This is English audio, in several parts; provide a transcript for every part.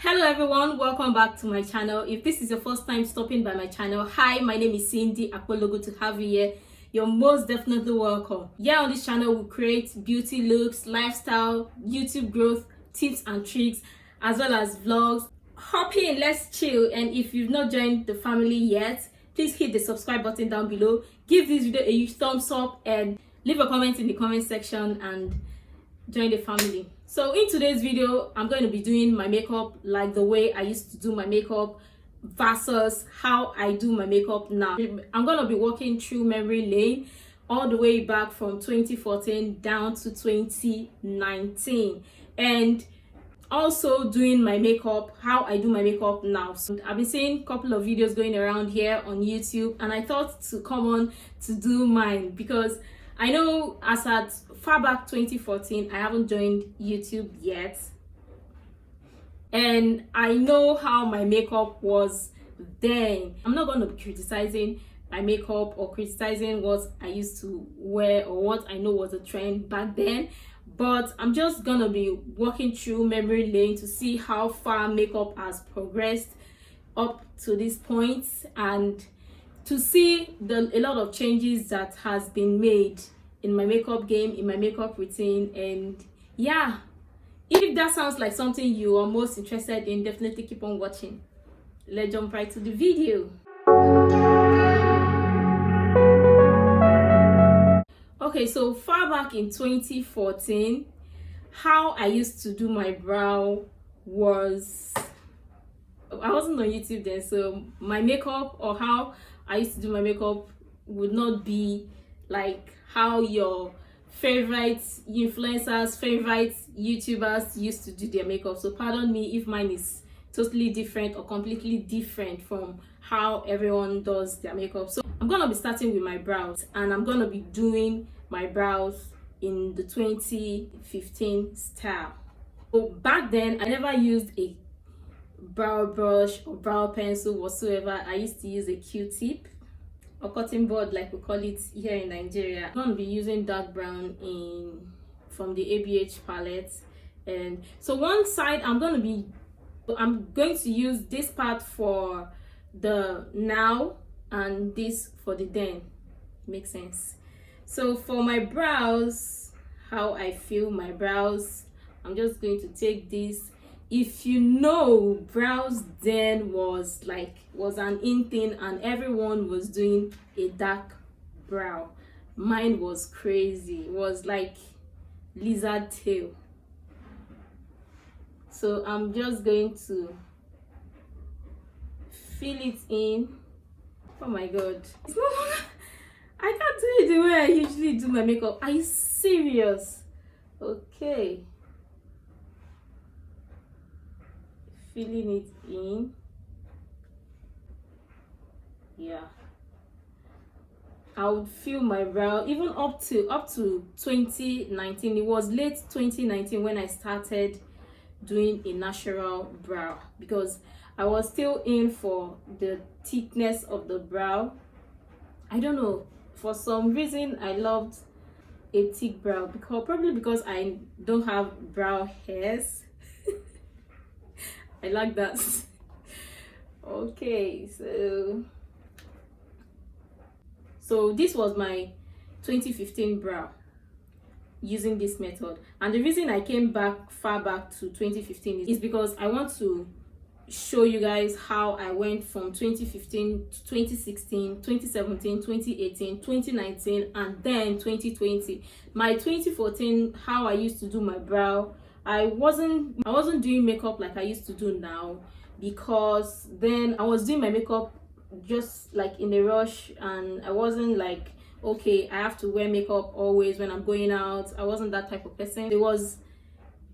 Hello everyone, welcome back to my channel. If this is your first time stopping by my channel, hi, my name is SindyAkpolo. Good to have you here. You're most definitely welcome. Here on this channel we create beauty looks, lifestyle, YouTube growth, tips and tricks, as well as vlogs. Hop in, let's chill. And if you've not joined the family yet, please hit the subscribe button down below. Give this video a huge thumbs up and leave a comment in the comment section and join the family. So in today's video, I'm going to be doing my makeup like the way I used to do my makeup versus how I do my makeup now. I'm going to be walking through memory lane all the way back from 2014 down to 2019 and also doing my makeup, how I do my makeup now. So I've been seeing a couple of videos going around here on YouTube and I thought to come on to do mine because I know as at far back 2014, I haven't joined YouTube yet. And I know how my makeup was then. I'm not going to be criticizing my makeup or criticizing what I used to wear or what I know was a trend back then. But I'm just going to be walking through memory lane to see how far makeup has progressed up to this point and to see a lot of changes that has been made in my makeup game, in my makeup routine. And yeah, if that sounds like something you are most interested in, definitely keep on watching. Let's jump right to the video. Okay, so far back in 2014, how I used to do my brow was, I wasn't on YouTube then, so my makeup or how I used to do my makeup would not be like how your favorite influencers, favorite YouTubers used to do their makeup. So pardon me if mine is totally different or completely different from how everyone does their makeup. So I'm gonna be starting with my brows and I'm gonna be doing my brows in the 2015 style. So back then I never used a brow brush or brow pencil whatsoever. I used to use a Q-tip or cotton board like we call it here in Nigeria. I'm going to be using dark brown from the ABH palette. And so one side I'm going to use this part for the now and this for the then. Makes sense. So for my brows, how I feel my brows, I'm just going to take this. If you know, brows then was an in thing and everyone was doing a dark brow. Mine was crazy. It was like lizard tail. So I'm just going to fill it in. Oh my god, it's not I can't do it the way I usually do my makeup. Are you serious? Okay, filling it in. Yeah, I would fill my brow even up to 2019. It was late 2019 when I started doing a natural brow because I was still in for the thickness of the brow. I don't know, for some reason I loved a thick brow probably because I don't have brow hairs. I like that. Okay, so this was my 2015 brow using this method, and the reason I came far back to 2015 is because I want to show you guys how I went from 2015 to 2016, 2017, 2018, 2019 and then 2020. My 2014, how I used to do my brow, I wasn't doing makeup like I used to do now because then I was doing my makeup just like in a rush and I wasn't like, okay, I have to wear makeup always when I'm going out. I wasn't that type of person. It was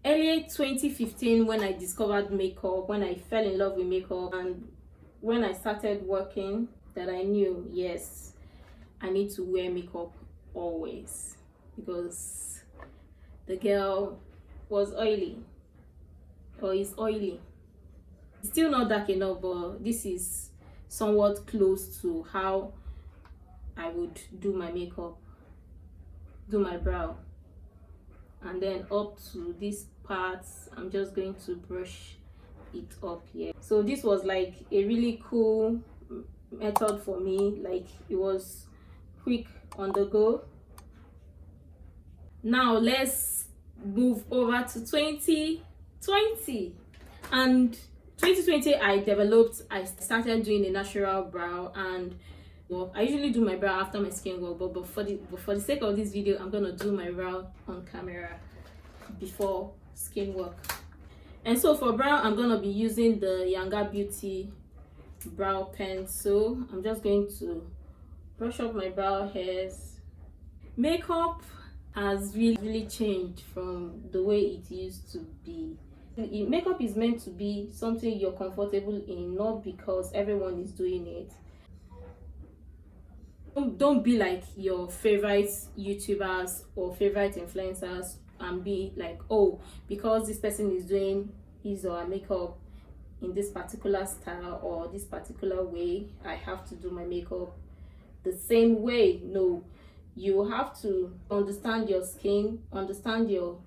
early 2015 when I discovered makeup, when I fell in love with makeup, and when I started working that I knew, yes, I need to wear makeup always because the girl was oily or is oily. It's still not dark enough, but this is somewhat close to how I would do my makeup, do my brow. And then up to these parts I'm just going to brush it up here. So this was like a really cool method for me. Like, it was quick on the go. Now let's move over to 2020. And 2020 I started doing a natural brow, and well, I usually do my brow after my skin work, but for the sake of this video, I'm gonna do my brow on camera before skin work. And so for brow, I'm gonna be using the Younger Beauty brow pencil. I'm just going to brush up my brow hairs. Makeup has really changed from the way it used to be. Makeup is meant to be something you're comfortable in, not because everyone is doing it. Don't be like your favorite YouTubers or favorite influencers and be like, oh, because this person is doing his or her makeup in this particular style or this particular way, I have to do my makeup the same way. No, you have to understand your skin, understand your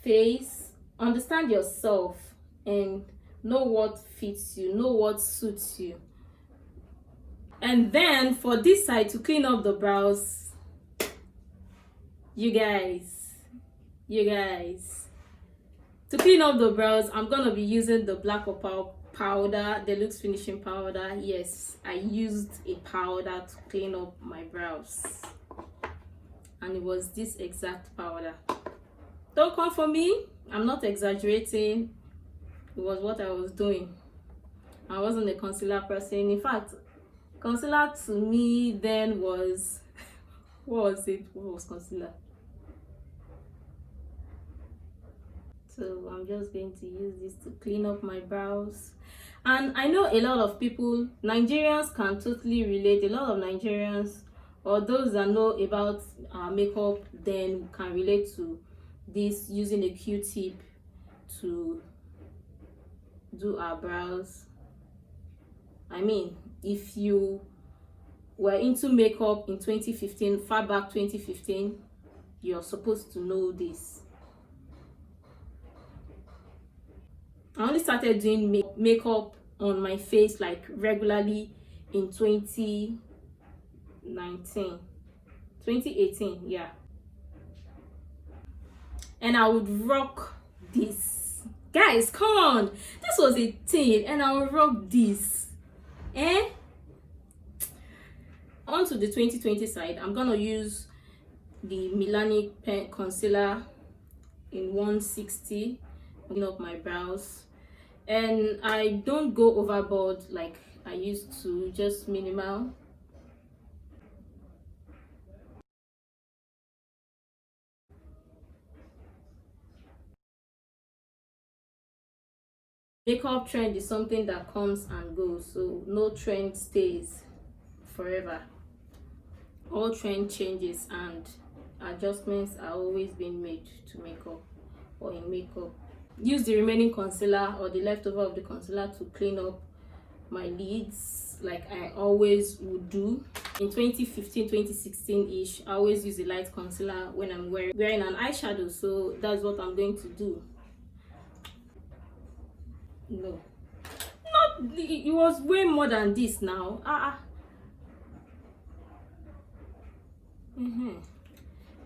face, understand yourself, and know what fits you, know what suits you. And then for this side, to clean up the brows, you guys, to clean up the brows, I'm gonna be using the Black Opal powder, Deluxe Finishing Powder. Yes, I used a powder to clean up my brows, and it was this exact powder. Don't come for me, I'm not exaggerating. It was what I was doing. I wasn't a concealer person. In fact, concealer to me then was what was concealer? So I'm just going to use this to clean up my brows. And I know a lot of people, Nigerians, can totally relate. A lot of Nigerians, or those that know about makeup, then can relate to this, using a Q-tip to do our brows. I mean, if you were into makeup in 2015, far back 2015, you're supposed to know this. I only started doing makeup on my face like regularly in 2018, yeah. And I would rock this. Guys, come on, this was a thing, and I would rock this. Onto the 2020 side, I'm gonna use the Milani pen concealer in 160, clean up my brows. And I don't go overboard like I used to, just minimal. Makeup trend is something that comes and goes, so no trend stays forever. All trend changes and adjustments are always being made to makeup or in makeup. Use the remaining concealer or the leftover of the concealer to clean up my lids like I always would do. In 2015, 2016-ish, I always use a light concealer when I'm wearing an eyeshadow, so that's what I'm going to do. No, it was way more than this now.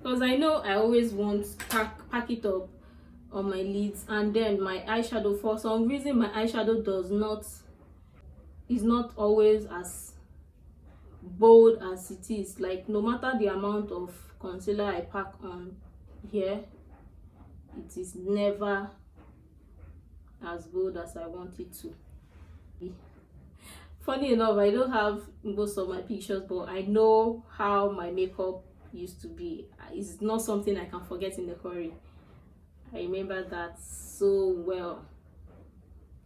Because I know I always want to pack it up on my lids, and then my eyeshadow, for some reason my eyeshadow is not always as bold as it is. Like, no matter the amount of concealer I pack on here, it is never as bold as I want it to be. Funny enough, I don't have most of my pictures, but I know how my makeup used to be. It's not something I can forget in a hurry. I remember that so well.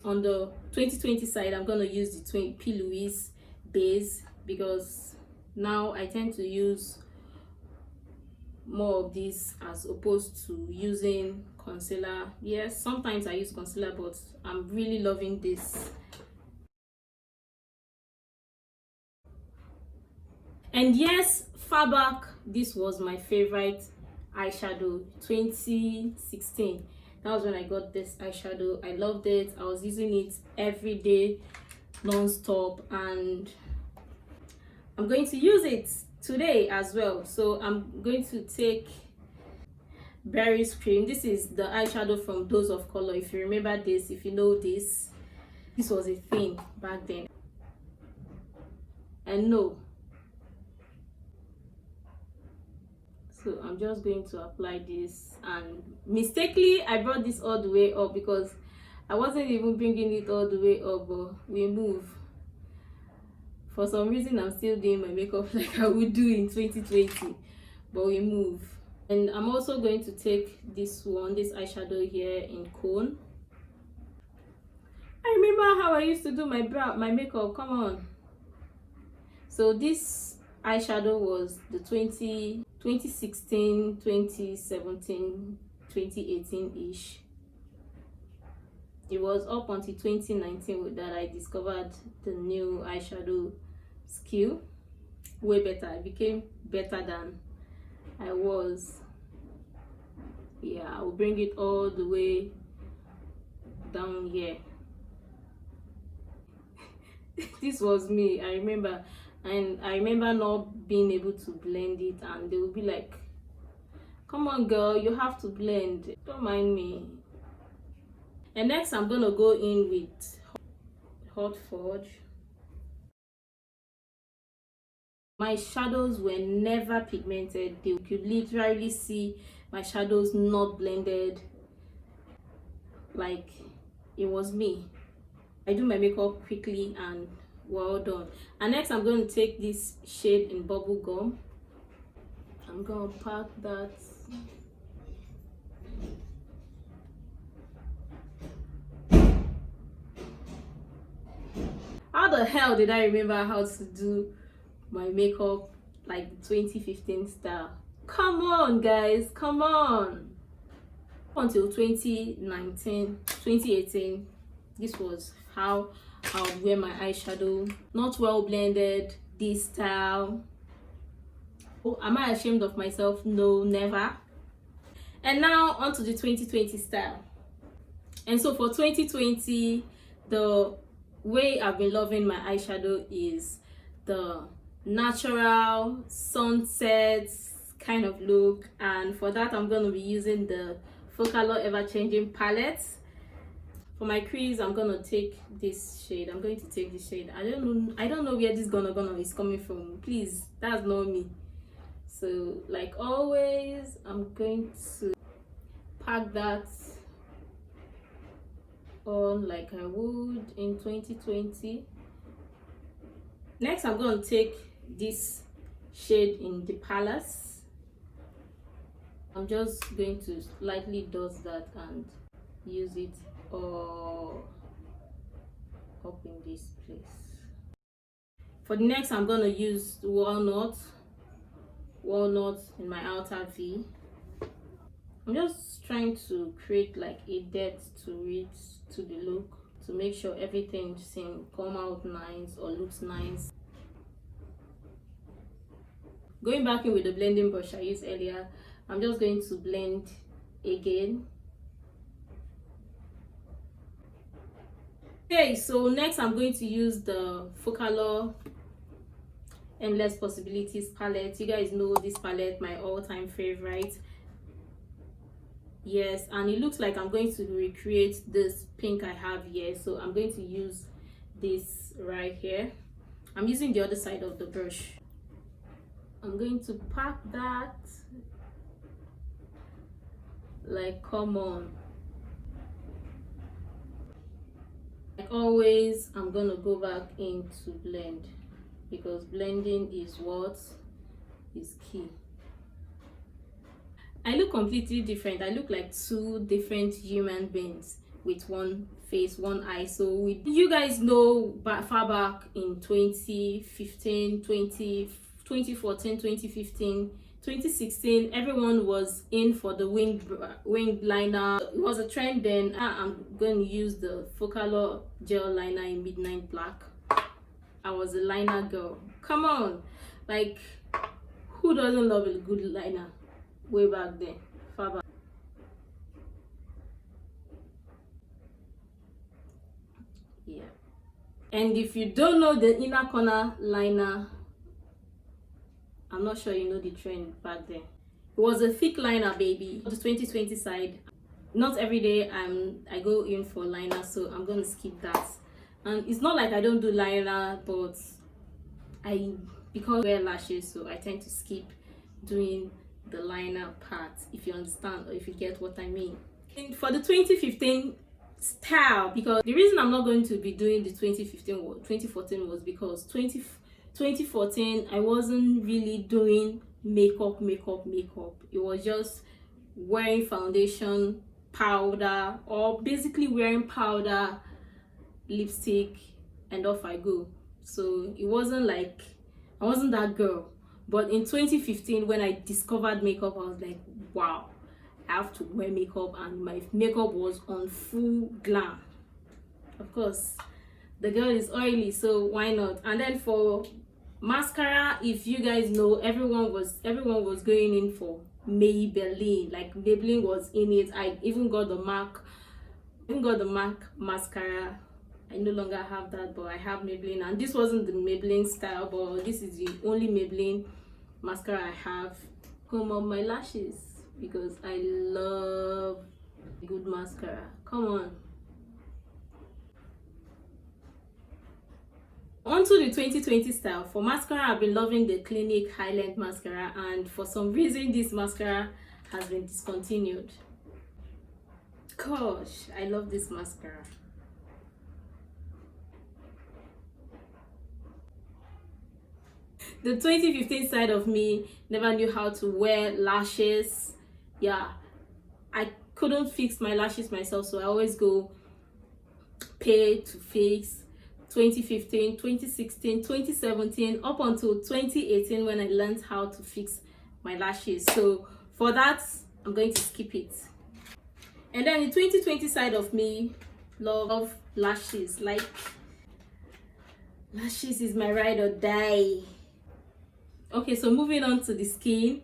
On the 2020 side, I'm gonna use the P. Louise base, because now I tend to use more of this as opposed to using concealer. Yes, sometimes I use concealer, but I'm really loving this. And yes, far back, this was my favorite eyeshadow, 2016. That was when I got this eyeshadow. I loved it. I was using it every day, non-stop, and I'm going to use it today as well. So I'm going to take Berries Cream. This is the eyeshadow from Dose of Color. If you remember this, if you know this was a thing back then. And no, so I'm just going to apply this, and mistakenly I brought this all the way up because I wasn't even bringing it all the way up, but we move. For some reason I'm still doing my makeup like I would do in 2020, but we move. And I'm also going to take this eyeshadow here in Cone. I remember how I used to do my makeup, come on. So this eyeshadow was the 2016, 2017, 2018-ish. It was up until 2019 that I discovered the new eyeshadow skill. Way better. I became better than I was. Yeah, I will bring it all the way down here. This was me, I remember. And I remember not being able to blend it, and they would be like, come on girl, you have to blend, don't mind me. And next I'm gonna go in with Hot Fudge. My shadows were never pigmented. You could literally see my shadows not blended, like it was me. I do my makeup quickly and well done. And next I'm going to take this shade in Bubble Gum. I'm gonna pack that. How the hell did I remember how to do my makeup like the 2015 style? Come on guys, come on. Until 2019, 2018, this was how I would wear my eyeshadow. Not well blended, this style. Oh, am I ashamed of myself? No, never. And now onto the 2020 style. And so for 2020, the way I've been loving my eyeshadow is the natural sunset kind of look, and for that I'm going to be using the Akpolo Ever Changing palette. For my crease, I'm gonna take this shade. I don't know where this gonna is coming from. Please, that's not me. So like always, I'm going to pack that on like I would in 2020. Next, I'm going to take this shade in the Palace. I'm just going to lightly dust that and use it all up in this place. For the next, I'm going to use walnut in my outer V. I'm just trying to create like a depth to it, to the look, to make sure everything come out nice or looks nice. Going back in with the blending brush I used earlier, I'm just going to blend again. Okay, so next I'm going to use the Akpolo Endless Possibilities palette. You guys know this palette, my all-time favorite. Yes, and it looks like I'm going to recreate this pink I have here, so I'm going to use this right here. I'm using the other side of the brush. I'm going to pack that like, come on. Like always, I'm gonna go back in to blend, because blending is what is key. I look completely different. I look like two different human beings with one face, one eye. So you guys know, far back in 2015, 2014, 2015, 2016, everyone was in for the winged liner. It was a trend then. I'm going to use the Akpolo gel liner in Midnight Black. I was a liner girl. Come on, like, who doesn't love a good liner way back then? Far back. Yeah. And if you don't know the inner corner liner, I'm not sure you know the trend back then. It was a thick liner, baby. The 2020 side, not every day I go in for liner, so I'm gonna skip that. And it's not like I don't do liner, but because I wear lashes, so I tend to skip doing the liner part, if you understand or if you get what I mean. And for the 2015 style, because the reason I'm not going to be doing the 2014 was because 2014 I wasn't really doing makeup. It was just wearing foundation, powder, or basically wearing powder, lipstick, and off I go. So it wasn't like I wasn't that girl. But in 2015, when I discovered makeup, I was like, wow, I have to wear makeup, and my makeup was on full glam. Of course, the girl is oily, so why not? And then for mascara, if you guys know, everyone was going in for Maybelline. Like Maybelline was in it. I even got the MAC mascara. I no longer have that, but I have Maybelline, and this wasn't the Maybelline style, but this is the only Maybelline mascara I have. Comb up my lashes because I love good mascara. Come on to the 2020 style. For mascara, I've been loving the Clinique high length mascara, and for some reason this mascara has been discontinued. Gosh, I love this mascara. The 2015 side of me never knew how to wear lashes. Yeah, I couldn't fix my lashes myself, so I always go pay to fix. 2015, 2016, 2017, up until 2018 when I learned how to fix my lashes. So for that, I'm going to skip it. And then the 2020 side of me love lashes. Like, lashes is my ride or die. Okay, so moving on to the skin.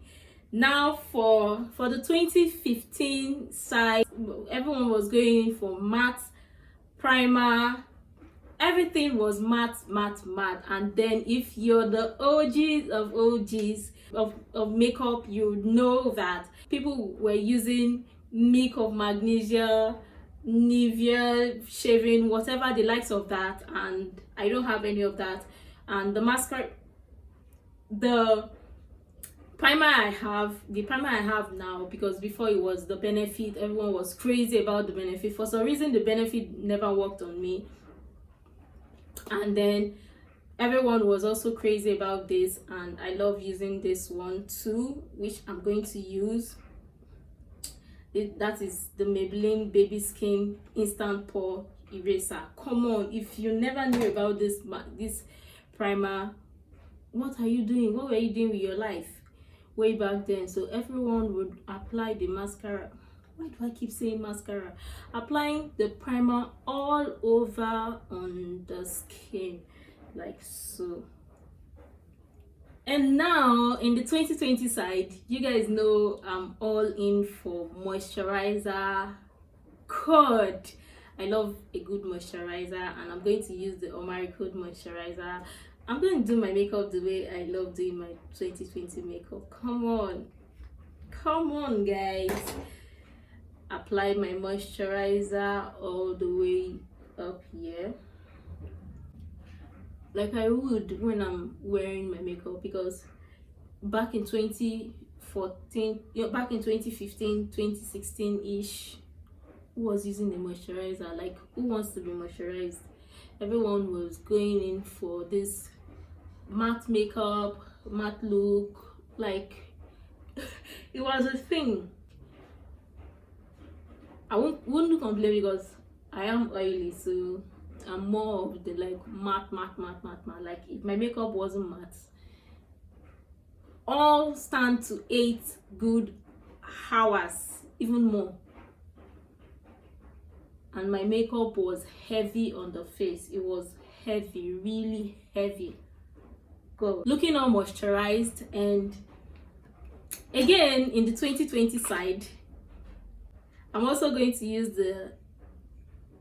Now for the 2015 side, everyone was going in for matte primer. Everything was matte. And then if you're the OGs of makeup, you know that people were using milk of magnesia, Nivea shaving, whatever, the likes of that, and I don't have any of that. And the mascara, the primer I have now, because before it was the Benefit. Everyone was crazy about the Benefit. For some reason the Benefit never worked on me, and then everyone was also crazy about this, and I love using this one too, which I'm going to use. That is the Maybelline Baby Skin Instant Pore Eraser. Come on, if you never knew about this primer, what are you doing? What were you doing with your life way back then? So everyone would apply the mascara. Why do I keep saying mascara? Applying the primer all over on the skin, like so. And now in the 2020 side, you guys know I'm all in for moisturizer. God, I love a good moisturizer, and I'm going to use the Omari Code moisturizer. I'm going to do my makeup the way I love doing my 2020 makeup. Come on guys. Apply my moisturizer all the way up here, like I would when I'm wearing my makeup, because back in 2014, back in 2015, 2016 ish, who was using the moisturizer? Like, who wants to be moisturized? Everyone was going in for this matte makeup, matte look, like it was a thing. I wouldn't complain because I am oily, so I'm more of the like matte. Like, if my makeup wasn't matte, all stand to 8 good hours, even more. And my makeup was heavy on the face. It was heavy, really heavy. Go. Looking all moisturized. And again, in the 2020 side, I'm also going to use the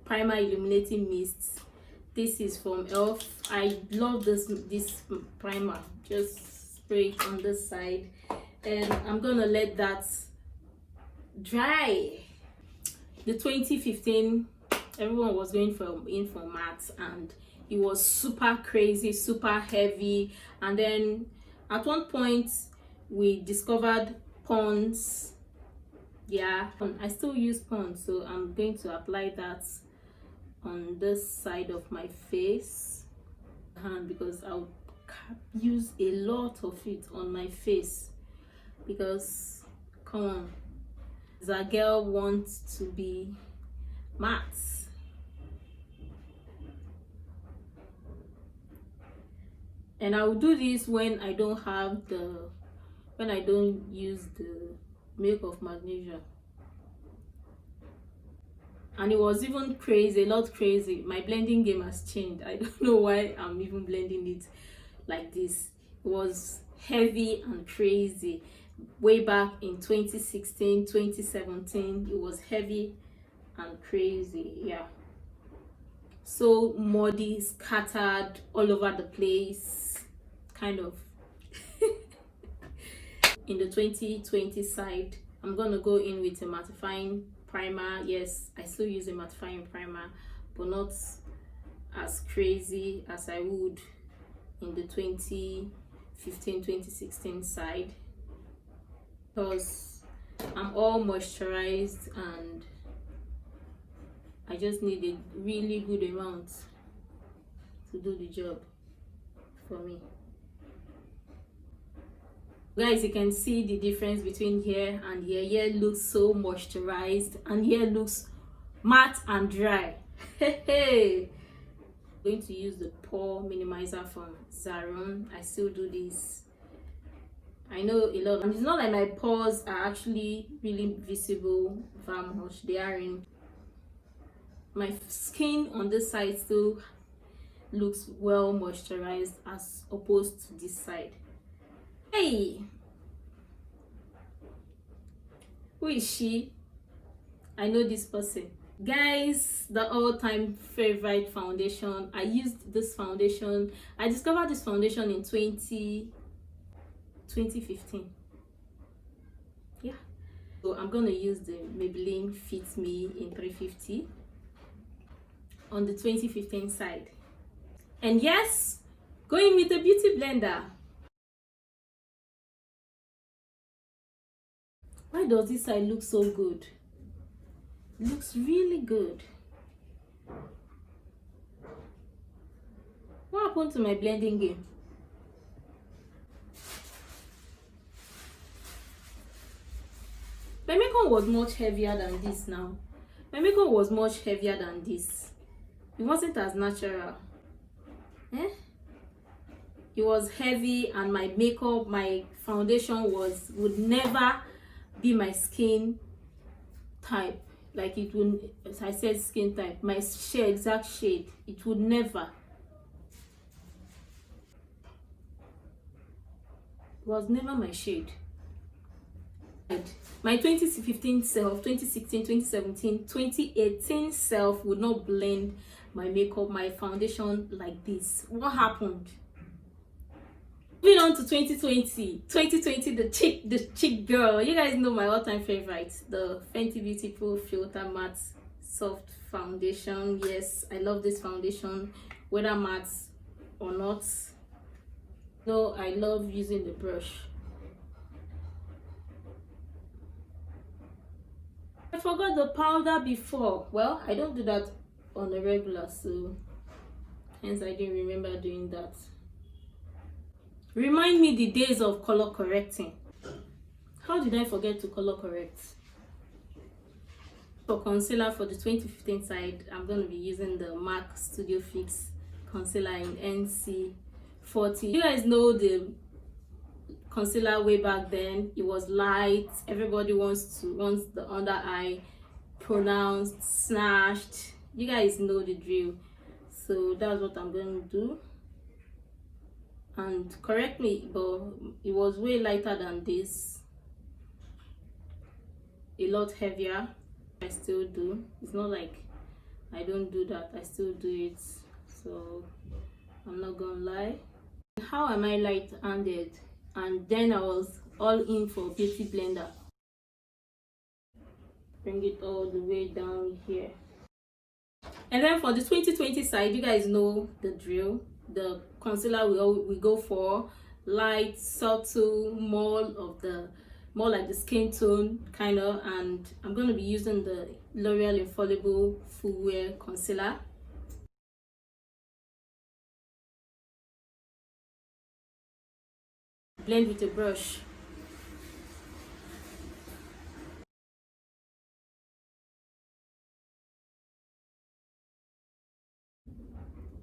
primer illuminating mist. This is from Elf. I love this primer. Just spray it on this side, and I'm gonna let that dry. The 2015, everyone was going in for matte, and it was super crazy, super heavy. And then at one point we discovered Pond's. Yeah, I still use Pond, so I'm going to apply that on this side of my face, because I'll use a lot of it on my face, because come on, the girl wants to be matte. And I will do this when I don't use the milk of magnesia. And it was even crazy, a lot crazy. My blending game has changed. I don't know why I'm even blending it like this. It was heavy and crazy way back in 2016, 2017. It was heavy and crazy. Yeah, so muddy, scattered all over the place, kind of. In the 2020 side, I'm gonna go in with a mattifying primer. Yes, I still use a mattifying primer, but not as crazy as I would in the 2015, 2016 side, because I'm all moisturized and I just need a really good amount to do the job for me. Guys, you can see the difference between here and here. Here looks so moisturized and here looks matte and dry. Hey, going to use the pore minimizer from Zaron. I still do this. I know a lot, and it's not like my pores are actually really visible that much. They are in my skin on this side, still looks well moisturized as opposed to this side. Hey, who is she? I know this person. Guys, the all-time favorite foundation. I used this foundation. I discovered this foundation in 2015. Yeah, so I'm gonna use the Maybelline Fit Me in 350 on the 2015 side. And yes, going with a beauty blender. Why does this side look so good? It looks really good. What happened to my blending game? My makeup was much heavier than this now. My makeup was much heavier than this. It wasn't as natural. It was heavy, and my makeup, my foundation would never be my skin type. Like it would, as I said, skin type, my shade, exact shade, it would never. It was never my shade. My 2015 self, 2016, 2017, 2018 self would not blend my makeup, my foundation like this. What happened? Moving on to 2020, the chick girl. You guys know my all-time favorite, the Fenty Beauty Pro Filter Matte Soft Foundation. Yes, I love this foundation, whether matte or not. No, I love using the brush. I forgot the powder before. Well, I don't do that on a regular, so hence I didn't remember doing that. Remind me the days of color correcting. How did I forget to color correct? For concealer for the 2015 side, I'm going to be using the MAC Studio Fix concealer in NC40. You guys know the concealer way back then. It was light. Everybody wants the under eye pronounced, snatched. You guys know the drill. So that's what I'm going to do. And correct me, but it was way lighter than this, a lot heavier. I still do. It's not like I don't do that. I still do it. so I'm not gonna lie. How am I light-handed? And then I was all in for beauty blender. Bring it all the way down here. And then for the 2020 side, you guys know the drill. The concealer we go for light, subtle, more like the skin tone kind of. And I'm going to be using the L'Oreal Infallible Full Wear Concealer. Blend with a brush.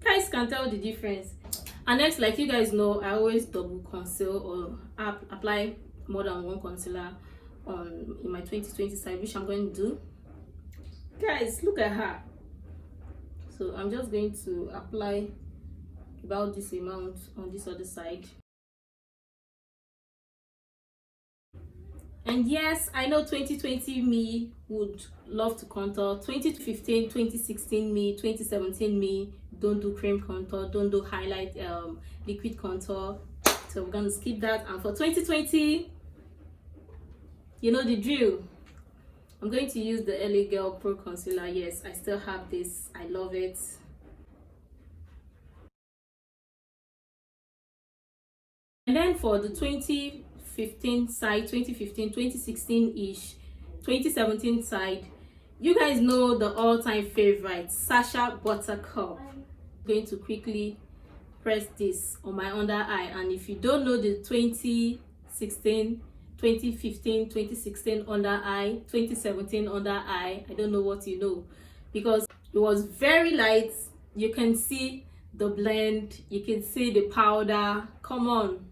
Guys can tell the difference. And next, like you guys know, I always double conceal or apply more than one concealer in my 2020 side, which I'm going to do. Guys, look at her. So I'm just going to apply about this amount on this other side. And yes, I know 2020 me would love to contour. 2015, 2016 me, 2017 me don't do cream contour, don't do highlight liquid contour. So we're gonna skip that. And for 2020, you know the drill. I'm going to use the LA Girl Pro Concealer. Yes, I still have this. I love it. And then for the 2015 side, 2016-ish, 2017 side, you guys know the all-time favorite, Sacha Buttercup. I'm going to quickly press this on my under eye. And if you don't know the 2016, 2015, 2016 under eye, 2017 under eye, I don't know what you know, because it was very light. You can see the blend, you can see the powder. Come on,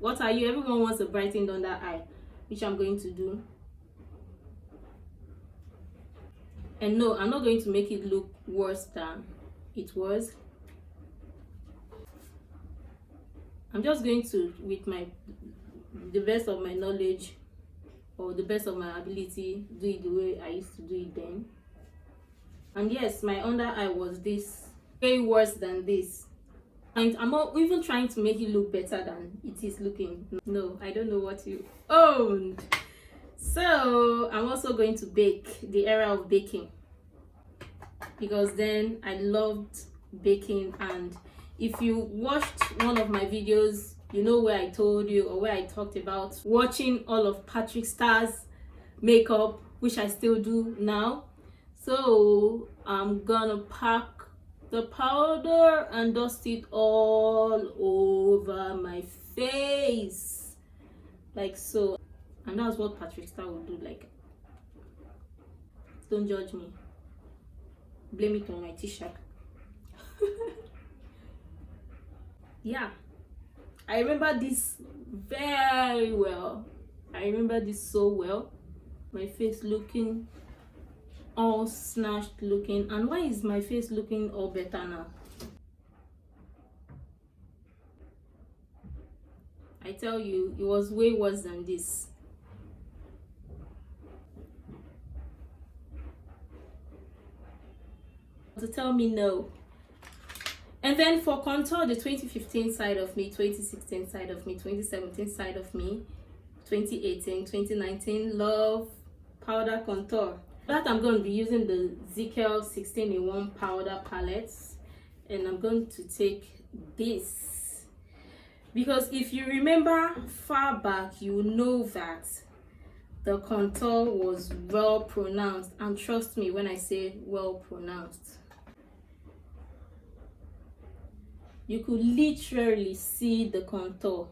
what are you? Everyone wants a brightened under eye, which I'm going to do. And no, I'm not going to make it look worse than it was. I'm just going to, with the best of my knowledge or the best of my ability, do it the way I used to do it then. And yes, my under eye was this, way worse than this. And I'm not even trying to make it look better than it is looking. No, I don't know what you owned. So I'm also going to bake, the era of baking, because then I loved baking. And if you watched one of my videos, you know where I told you or where I talked about watching all of Patrick Starr's makeup, which I still do now. So I'm gonna pack the powder and dust it all over my face, like so. And that's what Patrick Starr would do. Like, don't judge me, blame it on my t-shirt. Yeah, I remember this very well. I remember this so well. My face looking all snatched looking. And why is my face looking all better now? I tell you, it was way worse than this. To tell me no. And then for contour, the 2015 side of me, 2016 side of me, 2017 side of me, 2018, 2019, love powder contour. That I'm going to be using the Zickel 16-in-1 powder palettes, and I'm going to take this, because if you remember far back, you know that the contour was well pronounced. And trust me when I say well pronounced, you could literally see the contour.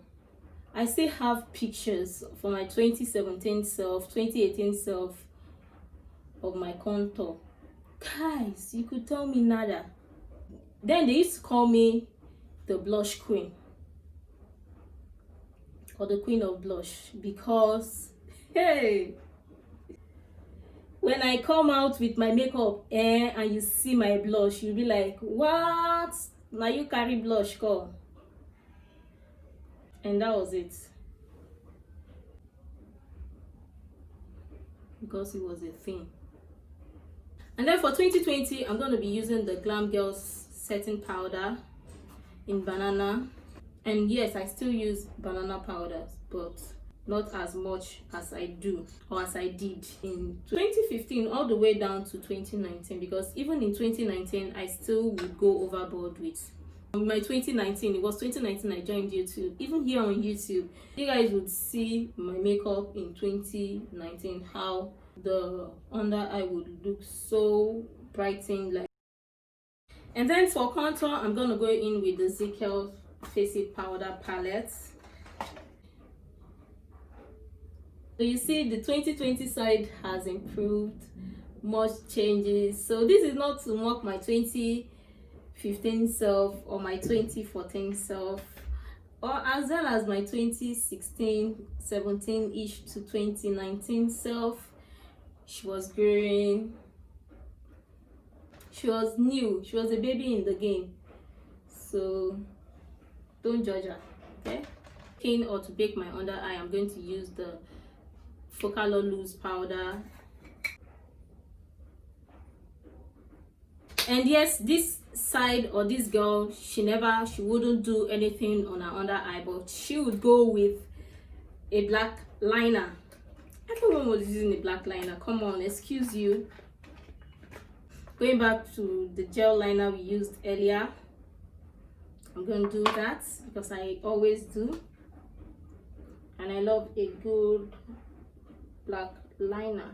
I still have pictures for my 2017 self, 2018 self of my contour. Guys, you could tell me nada. Then they used to call me the blush queen, or the queen of blush, because hey, when I come out with my makeup and you see my blush, you'll be like, what? Now you carry blush, call. And that was it, because it was a thing. And then for 2020, I'm going to be using the Glam Girls setting powder in banana. And yes, I still use banana powders, but not as much as I do or as I did in 2015 all the way down to 2019, because even in 2019 I still would go overboard with my 2019. It was 2019 I joined YouTube. Even here on YouTube, you guys would see my makeup in 2019, how the under eye would look so brightened like. And then for contour, I'm gonna go in with the Zickel Face It Powder palette. So you see the 2020 side has improved, much changes. So this is not to mock my 2015 self or my 2014 self, or as well as my 2016, 17-ish to 2019 self. She was growing. She was new. She was a baby in the game. So don't judge her, okay? Or to bake my under eye, I'm going to use the Akpolo loose powder. And yes, this side or this girl, she wouldn't do anything on her under eye, but she would go with a black liner. Everyone was using a black liner. Come on, excuse you. Going back to the gel liner we used earlier, I'm going to do that because I always do, and I love a good black liner.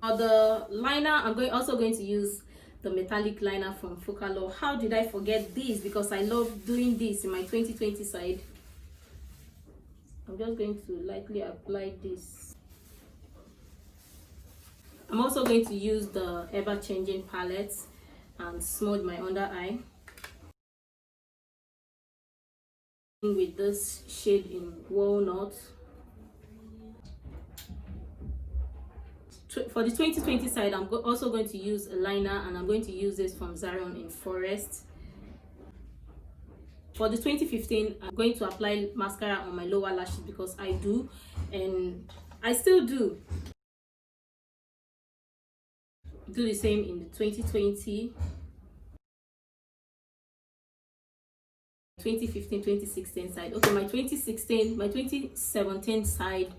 For the liner, I'm also going to use the metallic liner from Akpolo. How did I forget this? Because I love doing this in my 2020 side. I'm just going to lightly apply this. I'm also going to use the ever-changing palette and smudge my under eye with this shade in Walnut. For the 2020 side, I'm also going to use a liner, and I'm going to use this from Zarion in Forest. For the 2015, I'm going to apply mascara on my lower lashes because I do, and I still do. Do the same in the 2020, 2015, 2016 side. Okay, my 2017 side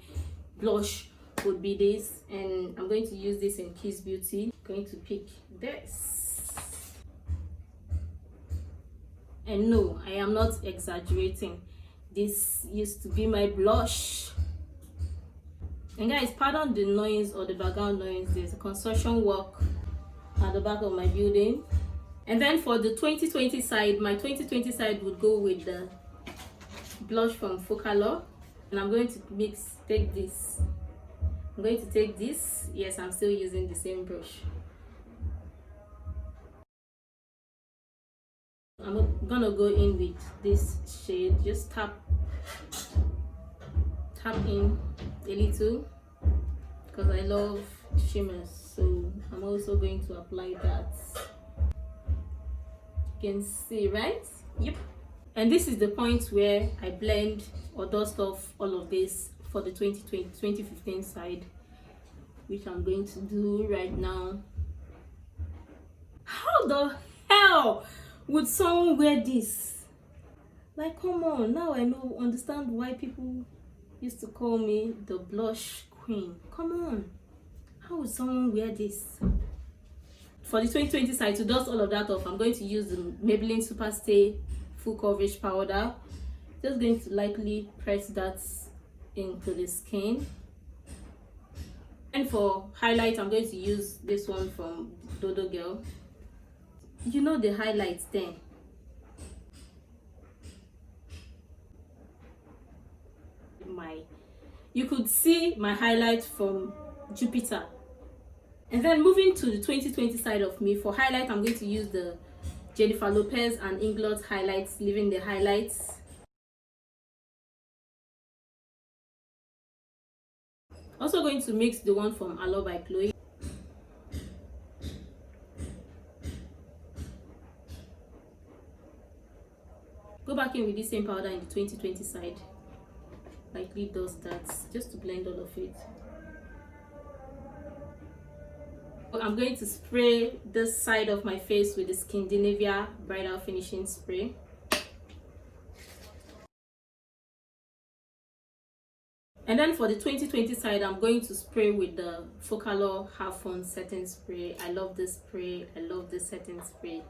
blush would be this, and I'm going to use this in Kiss Beauty. I'm going to pick this, and no, I am not exaggerating, this used to be my blush. And guys, pardon the noise or the background noise, there's a construction work at the back of my building. And then for the 2020 side, my 2020 side would go with the blush from Akpolo, and I'm going to take this. I'm going to take this. Yes, I'm still using the same brush. I'm gonna go in with this shade. Just tap in a little because I love shimmers. So I'm also going to apply that. You can see, right? Yep. And this is the point where I blend or dust off all of this for the 2015 side, which I'm going to do right now. How the hell would someone wear this? Like, come on, now I understand why people used to call me the blush queen. Come on, how would someone wear this? For the 2020 side, to dust all of that off, I'm going to use the Maybelline Superstay Full Coverage Powder. Just going to lightly press that into the skin. And for highlight, I'm going to use this one from Dodo Girl. You know the highlights then. You could see my highlight from Jupiter. And then moving to the 2020 side of me, for highlight, I'm going to use the Jennifer Lopez and Inglot highlights, leaving the highlights. Also going to mix the one from Aloe by Chloe. Go back in with the same powder in the 2020 side. Lightly dust that just to blend all of it. I'm going to spray this side of my face with the Scandinavia Bridal Finishing Spray. And then for the 2020 side, I'm going to spray with the Focalor Have Fun Setting Spray. I love this spray. I love this setting spray.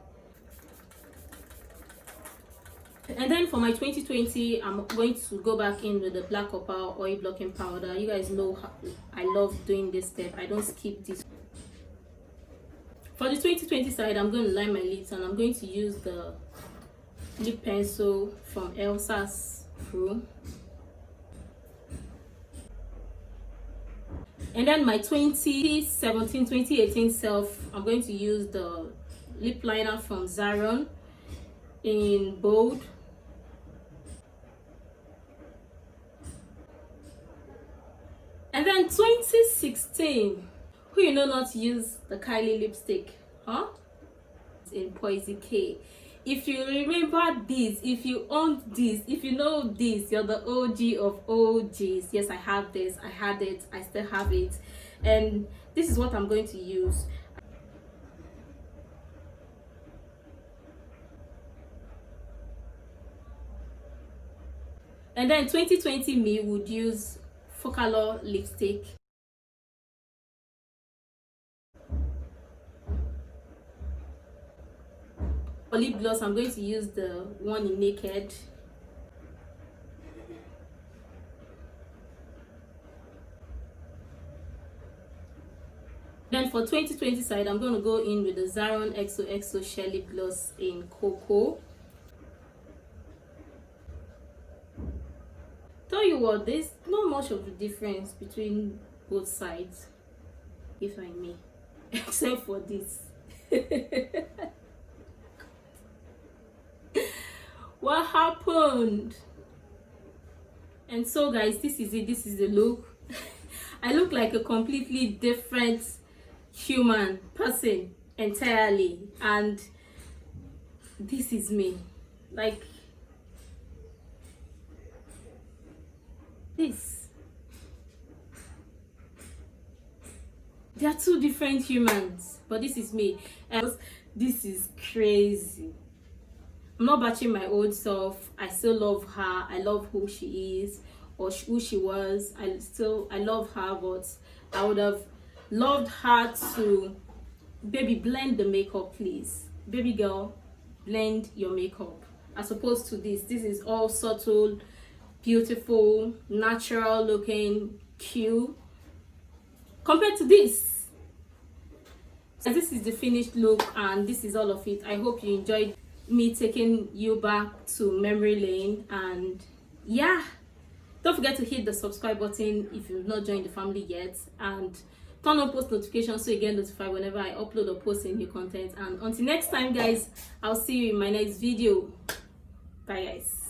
And then for my 2020, I'm going to go back in with the Black Opal Oil Blocking Powder. You guys know how I love doing this step. I don't skip this. For the 2020 side, I'm going to line my lips, and I'm going to use the lip pencil from Elsa's Pro. And then my 2017-2018 self, I'm going to use the lip liner from Zaron in Bold. And then 2016, who you know not use the Kylie lipstick, huh? In Poison K. If you remember this, if you own this, if you know this, you're the OG of OGs. Yes, I have this, I had it, I still have it. And this is what I'm going to use. And then 2020 me would use Focalor lipstick. For lip gloss, I'm going to use the one in Naked. Then for 2020 side, I'm going to go in with the Zaron XOXO Sheer Lip Gloss in Cocoa. Tell you what, there's not much of a difference between both sides, if I may, except for this. What happened? And so guys, this is it. This is the look. I look like a completely different human person entirely, and this is me. Like this. They are two different humans, but this is me. And this is crazy. I'm not batching my old self. I still love her. I love who she is, or who she was. I love her, but I would have loved her to, baby, blend the makeup, please. Baby girl, blend your makeup. As opposed to this is all subtle, beautiful, natural looking, cute. Compared to this. So this is the finished look, and this is all of it. I hope you enjoyed me taking you back to memory lane. And yeah, don't forget to hit the subscribe button if you've not joined the family yet, and turn on post notifications so you get notified whenever I upload or post new content. And until next time guys, I'll see you in my next video. Bye guys.